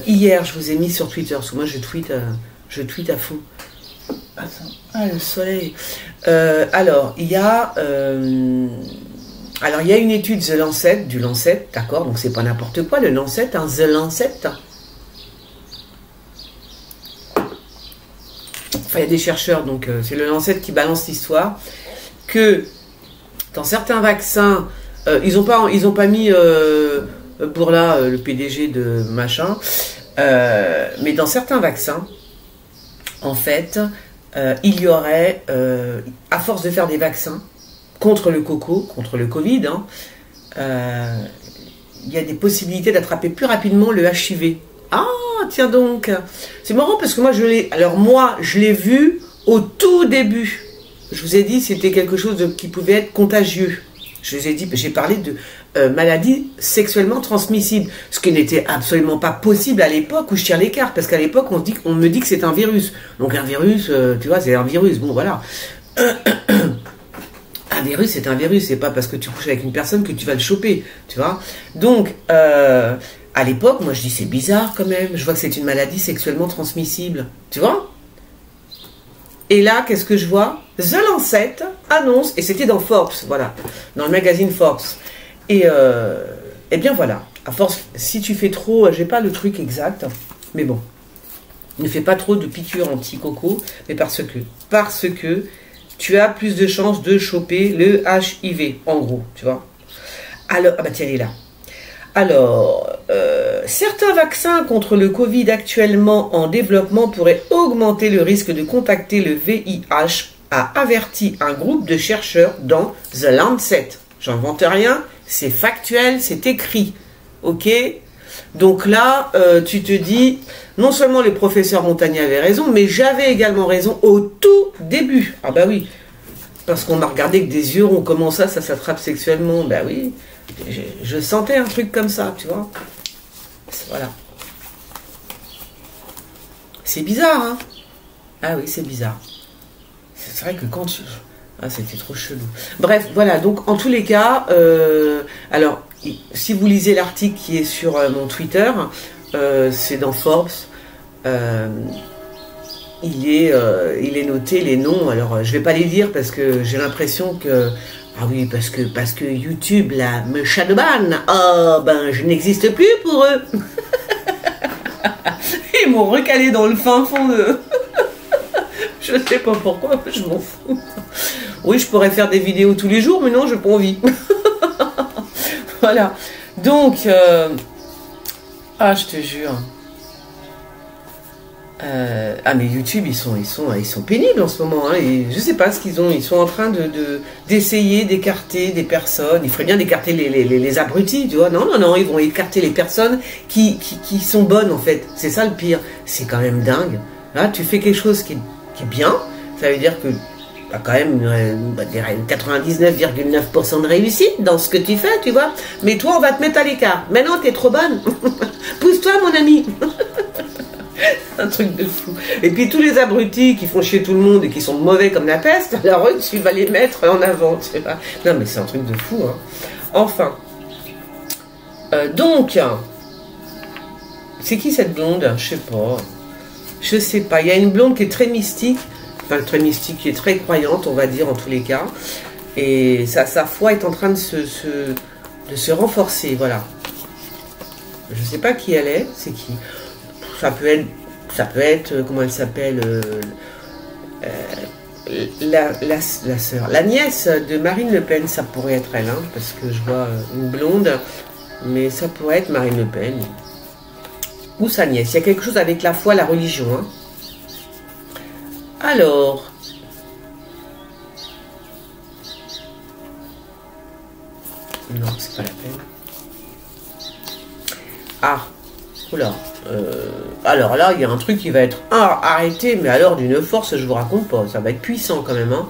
hier, je vous ai mis sur Twitter, parce que moi je tweete à fond. Attends. Ah, le soleil. Alors, il y a une étude The Lancet, du Lancet, d'accord, donc c'est pas n'importe quoi, le Lancet, hein, The Lancet. il y a des chercheurs, donc c'est le Lancet qui balance l'histoire, que dans certains vaccins, ils ont pas mis Bourla, le PDG de machin, mais dans certains vaccins, en fait, il y aurait, à force de faire des vaccins contre le contre le Covid, il y a des possibilités d'attraper plus rapidement le HIV. Ah, tiens donc, c'est marrant parce que moi je l'ai vu au tout début. Je vous ai dit c'était quelque chose qui pouvait être contagieux. Je vous ai dit, j'ai parlé de maladies sexuellement transmissibles, ce qui n'était absolument pas possible à l'époque où je tire les cartes, parce qu'à l'époque on me dit que c'est un virus. Donc un virus, tu vois, c'est un virus. Bon voilà. Un virus, c'est un virus, c'est pas parce que tu couches avec une personne que tu vas le choper, tu vois. Donc, à l'époque, moi je dis c'est bizarre quand même, je vois que c'est une maladie sexuellement transmissible, tu vois. Et là, qu'est-ce que je vois? The Lancet annonce, et c'était dans Forbes, voilà, dans le magazine Forbes. Et bien voilà, à force, si tu fais trop, j'ai pas le truc exact, mais bon, ne fais pas trop de piqûres anti-coco, mais parce que tu as plus de chances de choper le HIV, en gros, tu vois. Alors, ah bah tiens, elle est là. Alors, certains vaccins contre le Covid actuellement en développement pourraient augmenter le risque de contacter le VIH, a averti un groupe de chercheurs dans The Lancet. J'invente rien, c'est factuel, c'est écrit. Ok? Donc là, tu te dis, non seulement le professeur Montagnier avait raison, mais j'avais également raison au tout début. Ah bah oui, parce qu'on m'a regardé avec des yeux ronds, comment ça s'attrape sexuellement? Bah oui, je sentais un truc comme ça, tu vois. Voilà. C'est bizarre, hein? Ah oui, c'est bizarre. C'est vrai que quand tu... Ah, c'était trop chelou. Bref, voilà, donc en tous les cas, alors, si vous lisez l'article qui est sur mon Twitter, c'est dans Forbes, il est noté les noms, alors je vais pas les dire parce que j'ai l'impression que... Ah oui, parce que YouTube, là, me shadowban, oh, ben, je n'existe plus pour eux. Ils m'ont recalé dans le fin fond de... Je sais pas pourquoi, je m'en fous. Oui, je pourrais faire des vidéos tous les jours, mais non, j'ai pas envie. Voilà. Donc, ah, je te jure. Ah, mais YouTube, ils sont pénibles en ce moment. Hein, et je sais pas ce qu'ils ont. Ils sont en train d'essayer d'écarter des personnes. Il ferait bien d'écarter les abrutis, tu vois. Non, ils vont écarter les personnes qui sont bonnes, en fait. C'est ça le pire. C'est quand même dingue. Là, tu fais quelque chose qui est bien. Ça veut dire que tu as quand même 99,9% de réussite dans ce que tu fais, tu vois. Mais toi, on va te mettre à l'écart. Mais non, t'es trop bonne. Pousse-toi, mon ami. Un truc de fou. Et puis tous les abrutis qui font chier tout le monde et qui sont mauvais comme la peste, alors eux, tu vas les mettre en avant, tu vois. Non, mais c'est un truc de fou, hein. Enfin. Donc, c'est qui cette blonde? Je sais pas. Il y a une blonde qui est très mystique, enfin très mystique, qui est très croyante, on va dire, en tous les cas. Et sa foi est en train de se renforcer, voilà. Je sais pas qui elle est, c'est qui. Ça peut être, comment elle s'appelle, la sœur, la nièce de Marine Le Pen, ça pourrait être elle, hein, parce que je vois une blonde, mais ça pourrait être Marine Le Pen. Ou sa nièce. Il y a quelque chose avec la foi, la religion. Hein. Alors. Non, c'est pas la peine. Ah. Oula. Alors là, il y a un truc qui va être arrêté, mais alors d'une force, je vous raconte pas. Ça va être puissant quand même. Hein.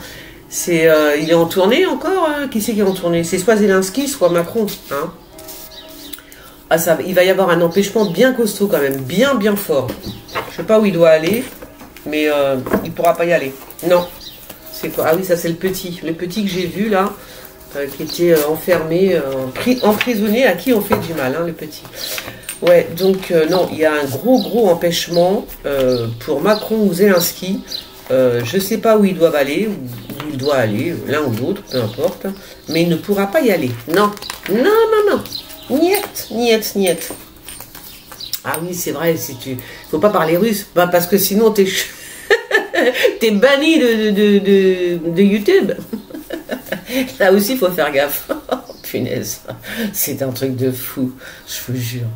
Il est en tournée encore. Hein. Qui c'est qui est en tournée? C'est soit Zelensky, soit Macron. Hein. Ah, il va y avoir un empêchement bien costaud quand même, bien fort. Je sais pas où il doit aller, mais il pourra pas y aller. Non. C'est quoi? Ah oui, ça c'est le petit que j'ai vu là, qui était enfermé, emprisonné, à qui on fait du mal, hein, le petit. Ouais, donc non, il y a un gros empêchement pour Macron ou Zelensky. Je sais pas où ils doivent aller, où il doit aller, l'un ou l'autre, peu importe, mais il ne pourra pas y aller. Non. Niet. Ah oui, c'est vrai, faut pas parler russe, bah, parce que sinon t'es T'es banni de YouTube. Là aussi, il faut faire gaffe. Punaise, c'est un truc de fou, je vous jure.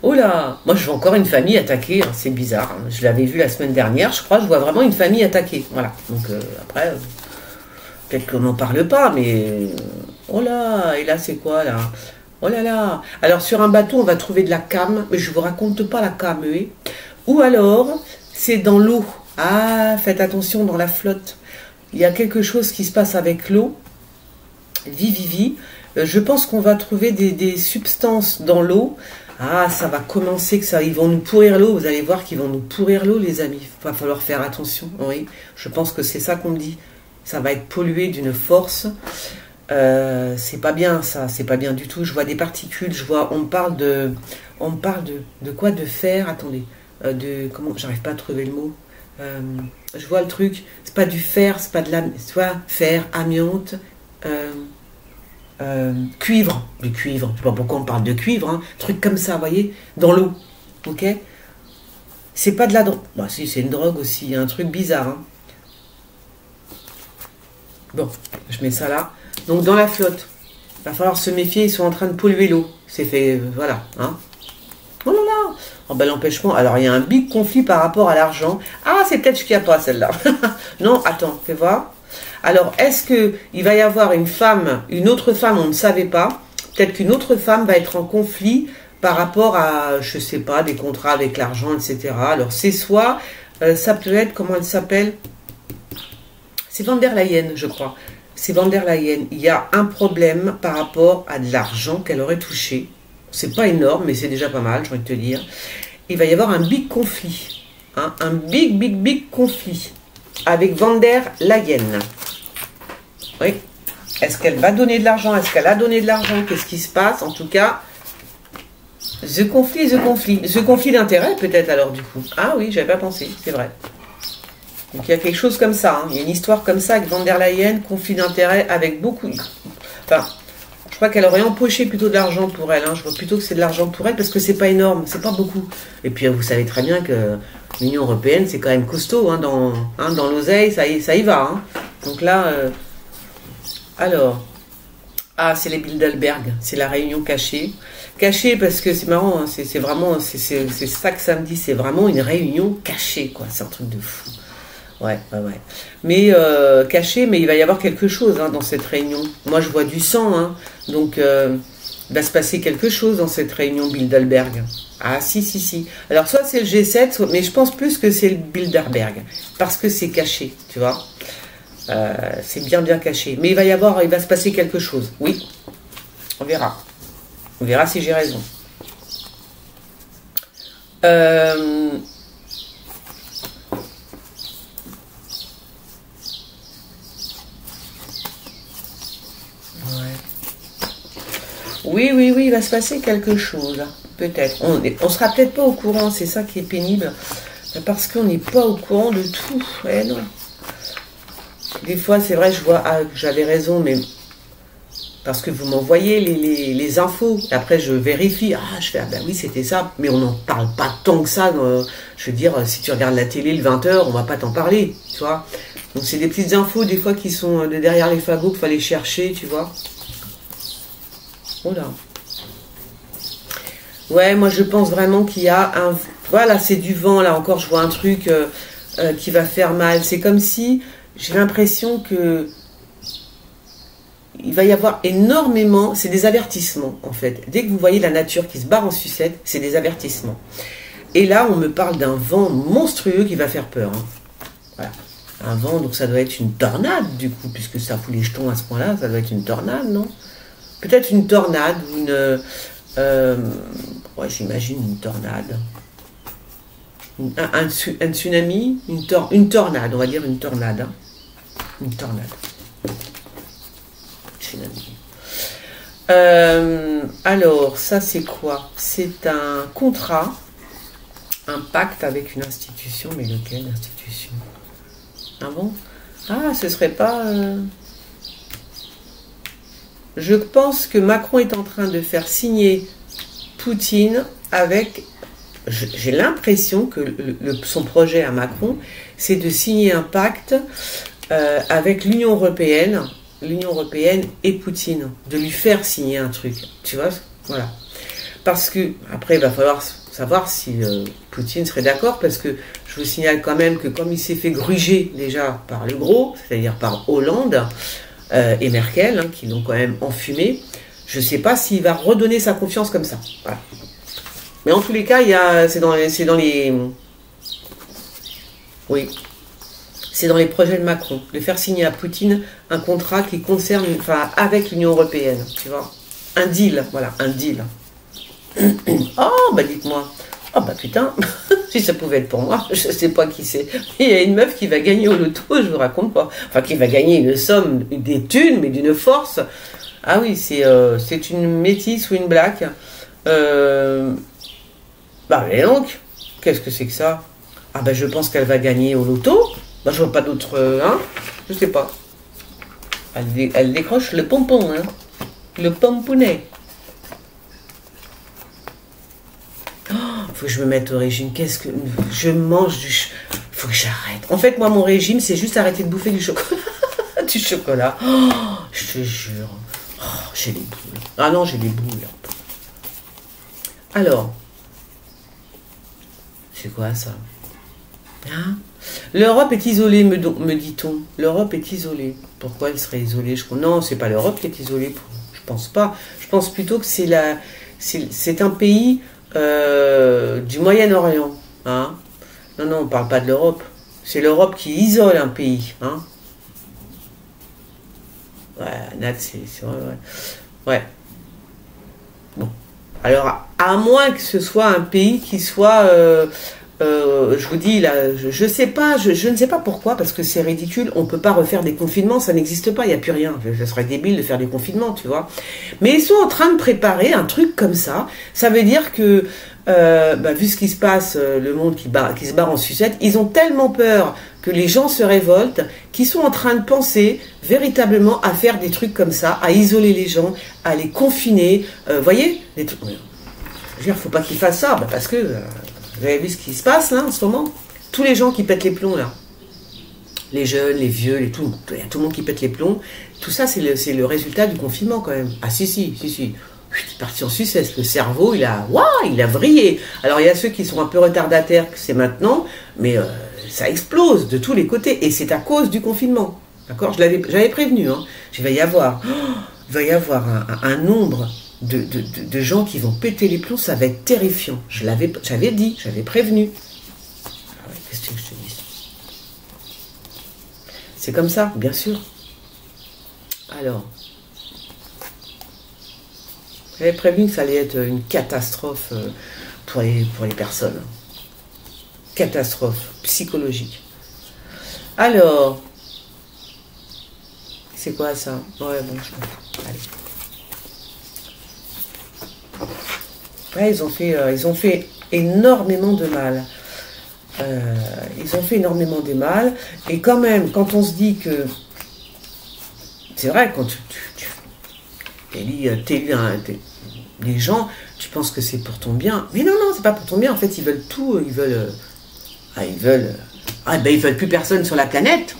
Oh là, moi je vois encore une famille attaquée, hein, c'est bizarre. Hein. Je l'avais vu la semaine dernière, je crois, je vois vraiment une famille attaquée. Voilà, donc après, peut-être qu'on n'en parle pas, mais... oh là, et là c'est quoi là? Oh là là. Alors sur un bateau, on va trouver de la came, mais je vous raconte pas la came, oui. Ou alors, c'est dans l'eau. Ah, faites attention dans la flotte. Il y a quelque chose qui se passe avec l'eau. Vivi. Je pense qu'on va trouver des substances dans l'eau. Ah, ça va commencer, ils vont nous pourrir l'eau. Vous allez voir qu'ils vont nous pourrir l'eau, les amis. Il va falloir faire attention. Oui, je pense que c'est ça qu'on me dit. Ça va être pollué d'une force. C'est pas bien, ça. C'est pas bien du tout. Je vois des particules. On parle de quoi? De fer. Attendez. Comment? J'arrive pas à trouver le mot. Je vois le truc. C'est pas du fer. C'est pas de la. Soit fer, amiante. Cuivre, du cuivre, je sais pas pourquoi on parle de cuivre, hein. Truc comme ça, vous voyez, dans l'eau, ok? C'est pas de la drogue, bah si, c'est une drogue aussi, il y a un truc bizarre, hein. Bon, je mets ça là. Donc dans la flotte, il va falloir se méfier, ils sont en train de polluer l'eau, c'est fait, voilà, hein. Oh là là, oh ben l'empêchement, alors il y a un big conflit par rapport à l'argent. Ah, c'est peut-être ce qu'il n'y a pas, celle-là. Non, attends, fais voir. Alors, est-ce qu'il va y avoir une autre femme, on ne savait pas, peut-être qu'une autre femme va être en conflit par rapport à, je sais pas, des contrats avec l'argent, etc. Alors, c'est soit, ça peut être, comment elle s'appelle? C'est Van der Leyen, je crois. C'est Van der Leyen. Il y a un problème par rapport à de l'argent qu'elle aurait touché. C'est pas énorme, mais c'est déjà pas mal, j'ai envie de te dire. Il va y avoir un big conflit. Hein, un big conflit avec Van der Leyen. Oui. Est-ce qu'elle va donner de l'argent? Est-ce qu'elle a donné de l'argent? Qu'est-ce qui se passe? En tout cas, the conflit d'intérêt peut-être alors du coup. Ah oui, j'avais pas pensé, c'est vrai. Donc il y a quelque chose comme ça. Hein. Il y a une histoire comme ça avec Van der Leyen, conflit d'intérêt avec beaucoup... Enfin, je crois qu'elle aurait empoché plutôt de l'argent pour elle. Hein. Je vois plutôt que c'est de l'argent pour elle parce que c'est pas énorme, c'est pas beaucoup. Et puis vous savez très bien que l'Union Européenne, c'est quand même costaud. Hein, dans l'oseille, ça y va. Hein. Donc là... Alors, ah, c'est les Bilderberg, c'est la réunion cachée. Cachée parce que c'est marrant, hein, c'est vraiment, c'est ça que ça me dit, c'est vraiment une réunion cachée, quoi. C'est un truc de fou. Ouais. Mais cachée, mais il va y avoir quelque chose hein, dans cette réunion. Moi, je vois du sang, hein, donc il va se passer quelque chose dans cette réunion Bilderberg. Ah, si. Alors, soit c'est le G7, mais je pense plus que c'est le Bilderberg, parce que c'est caché, tu vois. C'est bien caché. Mais il va se passer quelque chose. Oui, on verra. On verra si j'ai raison. Oui, il va se passer quelque chose. Peut-être. On sera peut-être pas au courant, c'est ça qui est pénible. Parce qu'on n'est pas au courant de tout. Ouais, non. Des fois, c'est vrai, je vois, ah, j'avais raison, mais parce que vous m'envoyez les infos. Après, je vérifie. Ah, je fais, ah ben oui, c'était ça. Mais on n'en parle pas tant que ça. Je veux dire, si tu regardes la télé le 20h, on va pas t'en parler, tu vois. Donc, c'est des petites infos, des fois, qui sont de derrière les fagots qu'il fallait chercher, tu vois. Oh là. Ouais, moi, je pense vraiment qu'il y a un... Voilà, c'est du vent, là. Encore, je vois un truc qui va faire mal. C'est comme si... J'ai l'impression que il va y avoir énormément, c'est des avertissements en fait. Dès que vous voyez la nature qui se barre en sucette, c'est des avertissements. Et là, on me parle d'un vent monstrueux qui va faire peur. Hein. Voilà. Un vent, donc ça doit être une tornade du coup, puisque ça fout les jetons à ce point-là, ça doit être une tornade, non? Peut-être une tornade ou une... ouais, j'imagine une tornade. Un tsunami, une tornade, on va dire une tornade. Hein. Une tornade. Tsunami. Alors, ça c'est quoi? C'est un contrat, un pacte avec une institution, mais lequel institution? Ah bon? Ah, ce serait pas... Je pense que Macron est en train de faire signer Poutine avec j'ai l'impression que son projet à Macron, c'est de signer un pacte avec l'Union européenne et Poutine, de lui faire signer un truc, tu vois, voilà. Parce que, après, il va falloir savoir si Poutine serait d'accord, parce que je vous signale quand même que comme il s'est fait gruger déjà par le gros, c'est-à-dire par Hollande et Merkel, hein, qui l'ont quand même enfumé, je ne sais pas s'il va redonner sa confiance comme ça. Voilà. Mais en tous les cas, c'est dans les... Oui. C'est dans les projets de Macron, de faire signer à Poutine un contrat qui concerne, enfin, avec l'Union européenne, tu vois. Un deal, voilà, un deal. Oh, bah dites-moi. Oh, bah putain, si ça pouvait être pour moi, je sais pas qui c'est. Il y a une meuf qui va gagner au loto, je vous raconte pas. Enfin, qui va gagner une somme, des thunes, mais d'une force. Ah oui, c'est une métisse ou une black. Bah, mais donc, qu'est-ce que c'est que ça? Ah, bah, je pense qu'elle va gagner au loto. Bah, je vois pas d'autre, hein? Je sais pas. Elle décroche le pompon, hein? Le pomponnet. Oh, faut que je me mette au régime. Qu'est-ce que... Je mange du... Faut que j'arrête. En fait, moi, mon régime, c'est juste arrêter de bouffer du chocolat. Du chocolat. Oh, je te jure. Oh, j'ai les boules. Ah non, j'ai les boules. Alors... C'est quoi, ça? Hein? L'Europe est isolée, me dit-on. L'Europe est isolée. Pourquoi elle serait isolée? Non, c'est pas l'Europe qui est isolée. Je pense pas. Je pense plutôt que c'est un pays du Moyen-Orient. Hein? Non, on parle pas de l'Europe. C'est l'Europe qui isole un pays. Hein? Ouais, Nat, c'est vrai. Ouais. Bon. Alors, à moins que ce soit un pays qui soit... je vous dis, là, je sais pas, je ne sais pas pourquoi, parce que c'est ridicule, on ne peut pas refaire des confinements, ça n'existe pas, il n'y a plus rien. Ça serait débile de faire des confinements, tu vois. Mais ils sont en train de préparer un truc comme ça. Ça veut dire que, vu ce qui se passe, le monde qui se barre en sucette, ils ont tellement peur que les gens se révoltent, qu'ils sont en train de penser véritablement à faire des trucs comme ça, à isoler les gens, à les confiner. Voyez, les trucs... Je veux dire, faut pas qu'ils fassent ça, parce que... Vous avez vu ce qui se passe là en ce moment? Tous les gens qui pètent les plombs là, les jeunes, les vieux, tout le monde qui pète les plombs, tout ça c'est le résultat du confinement quand même. Ah si. C'est parti en sucette, le cerveau il a vrillé. Alors il y a ceux qui sont un peu retardataires, que c'est maintenant, mais ça explose de tous les côtés et c'est à cause du confinement. D'accord? J'avais prévenu, hein. Il va y avoir un nombre de gens qui vont péter les plombs, ça va être terrifiant. J'avais dit, j'avais prévenu. Ah ouais, qu'est-ce que je te dis? C'est comme ça, bien sûr. Alors, j'avais prévenu que ça allait être une catastrophe pour les personnes. Catastrophe psychologique. Alors, c'est quoi ça? Ouais, bon, je m'en fous. Allez. Ouais, ils ont fait énormément de mal. Ils ont fait énormément de mal. Et quand même, quand on se dit que... C'est vrai, quand tu les gens, tu penses que c'est pour ton bien. Mais non, c'est pas pour ton bien. En fait, ils veulent tout. Ils veulent plus personne sur la planète.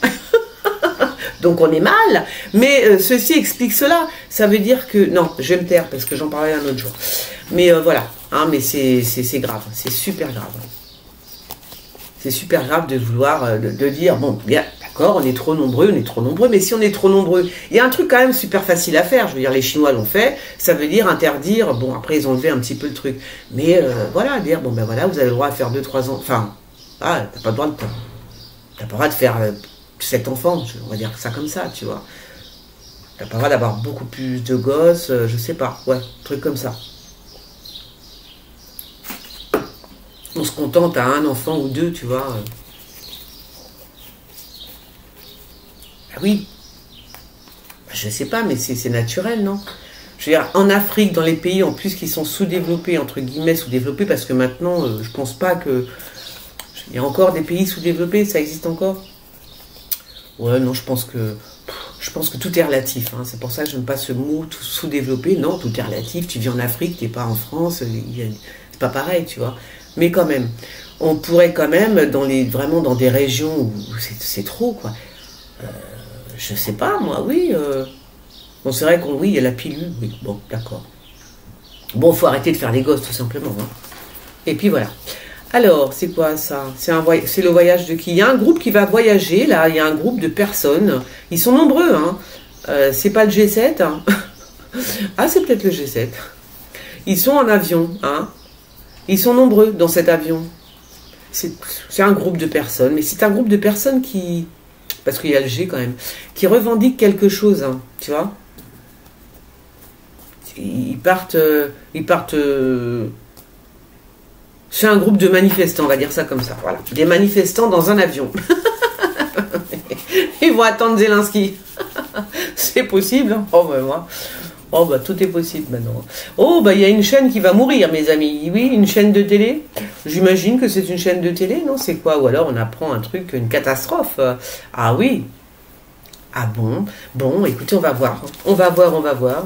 Donc on est mal. Mais ceci explique cela. Ça veut dire que... Non, je vais me taire parce que j'en parlerai un autre jour. Mais voilà, hein, mais c'est grave, c'est super grave. C'est super grave de vouloir, de dire, bon, bien, d'accord, on est trop nombreux, mais si on est trop nombreux, il y a un truc quand même super facile à faire, je veux dire, les Chinois l'ont fait, ça veut dire interdire, bon, après ils ont levé un petit peu le truc, mais voilà, dire, bon ben voilà, vous avez le droit à faire 2-3 ans, enfin, t'as pas le droit de faire 7 enfants, on va dire ça comme ça, tu vois. T'as pas le droit d'avoir beaucoup plus de gosses, je sais pas, ouais, truc comme ça. On se contente à un enfant ou deux, tu vois. Ah oui. Je sais pas, mais c'est naturel, non? Je veux dire, en Afrique, dans les pays en plus qui sont sous-développés, entre guillemets sous-développés, parce que maintenant, je pense pas que... Il y a encore des pays sous-développés, ça existe encore? Ouais, non, je pense que tout est relatif. Hein. C'est pour ça que je n'aime pas ce mot sous-développé. Non, tout est relatif. Tu vis en Afrique, tu n'es pas en France. C'est pas pareil, tu vois. Mais quand même, on pourrait quand même, vraiment dans des régions où c'est trop, quoi. Je sais pas, moi, oui. Bon, c'est vrai oui, il y a la pilule, oui, bon, d'accord. Bon, faut arrêter de faire les gosses, tout simplement. Hein. Et puis voilà. Alors, c'est quoi ça? C'est le voyage de qui? Il y a un groupe qui va voyager, là, il y a un groupe de personnes. Ils sont nombreux, hein. C'est pas le G7, hein. Ah, c'est peut-être le G7. Ils sont en avion, hein. Ils sont nombreux dans cet avion. C'est un groupe de personnes, mais c'est un groupe de personnes qui... Parce qu'il y a le G quand même. Qui revendiquent quelque chose, hein, tu vois. Ils partent... C'est un groupe de manifestants, on va dire ça comme ça. Voilà. Des manifestants dans un avion. Ils vont attendre Zelensky. C'est possible, hein. Oh, ben moi... Oh, bah, tout est possible maintenant. Oh, bah, il y a une chaîne qui va mourir, mes amis. Oui, une chaîne de télé. J'imagine que c'est une chaîne de télé, non? C'est quoi? Ou alors on apprend un truc, une catastrophe. Ah oui. Ah bon? Bon, écoutez, on va voir. On va voir.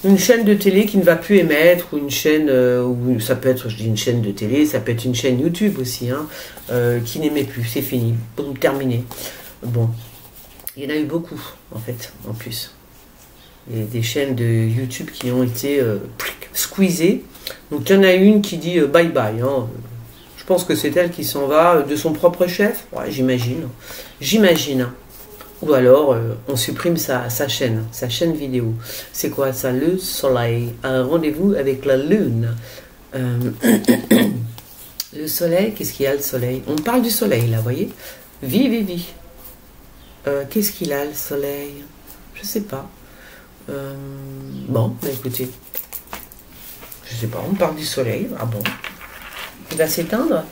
Une chaîne de télé qui ne va plus émettre, ou une chaîne, ou ça peut être, je dis une chaîne de télé, ça peut être une chaîne YouTube aussi, hein, qui n'émet plus. C'est fini. Boum, terminé. Bon. Il y en a eu beaucoup, en fait, en plus. Il y a des chaînes de YouTube qui ont été squeezées. Donc il y en a une qui dit bye bye. Hein. Je pense que c'est elle qui s'en va de son propre chef. Ouais, j'imagine. Ou alors on supprime sa chaîne vidéo. C'est quoi ça? Le soleil. Un rendez-vous avec la lune. Le soleil, qu'est-ce qu'il y a le soleil? On parle du soleil là, vous voyez? Vie. Qu'est-ce qu'il a le soleil? Je sais pas. Bon, bah écoutez, je sais pas, on parle du soleil. Ah bon, il va s'éteindre?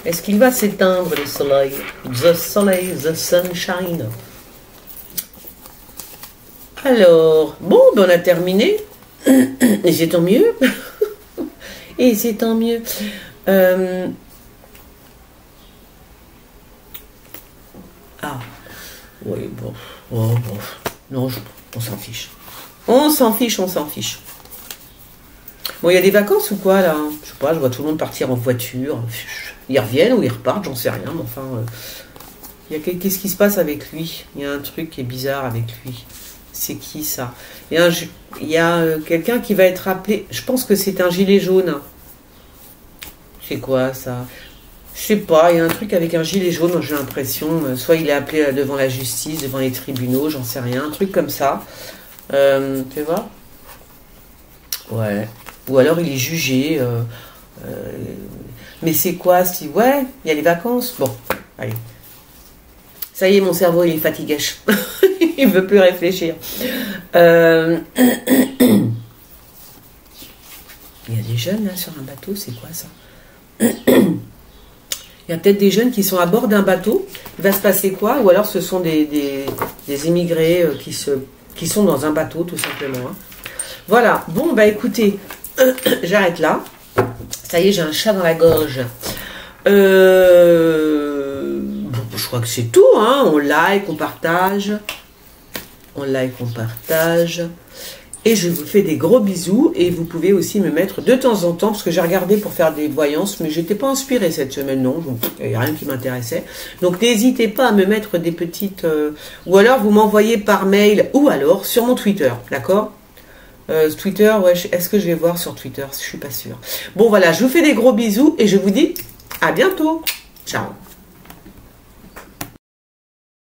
Est-ce qu'il va s'éteindre le soleil? The soleil, the sunshine. Alors, bon, ben on a terminé. Et c'est tant mieux. Ah, oui, bon. Oh, bon. Non, on s'en fiche. On s'en fiche. Bon, il y a des vacances ou quoi, là? Je sais pas, je vois tout le monde partir en voiture. Ils reviennent ou ils repartent, j'en sais rien. Mais enfin, qu'est-ce qui se passe avec lui? Il y a un truc qui est bizarre avec lui. C'est qui, ça? Il y a quelqu'un qui va être appelé... Je pense que c'est un gilet jaune. C'est quoi, ça? Je sais pas, il y a un truc avec un gilet jaune, j'ai l'impression. Soit il est appelé devant la justice, devant les tribunaux, j'en sais rien. Un truc comme ça. Tu vois? Ouais. Ou alors il est jugé. Mais c'est quoi? Ouais, il y a les vacances. Bon, allez. Ça y est, mon cerveau, il est fatigué. Il ne veut plus réfléchir. Il y a des jeunes, là, sur un bateau. C'est quoi, ça? Il y a peut-être des jeunes qui sont à bord d'un bateau. Il va se passer quoi? Ou alors ce sont des immigrés qui sont dans un bateau, tout simplement. Hein. Voilà. Bon, bah écoutez, j'arrête là. Ça y est, j'ai un chat dans la gorge. Bon, je crois que c'est tout. Hein. On like, on partage. Et je vous fais des gros bisous. Et vous pouvez aussi me mettre de temps en temps, parce que j'ai regardé pour faire des voyances, mais j'étais pas inspirée cette semaine, non. Donc, il n'y a rien qui m'intéressait. Donc, n'hésitez pas à me mettre des petites... ou alors, vous m'envoyez par mail, ou alors sur mon Twitter, d'accord? Twitter, ouais, est-ce que je vais voir sur Twitter? Je suis pas sûre. Bon, voilà, je vous fais des gros bisous et je vous dis à bientôt. Ciao.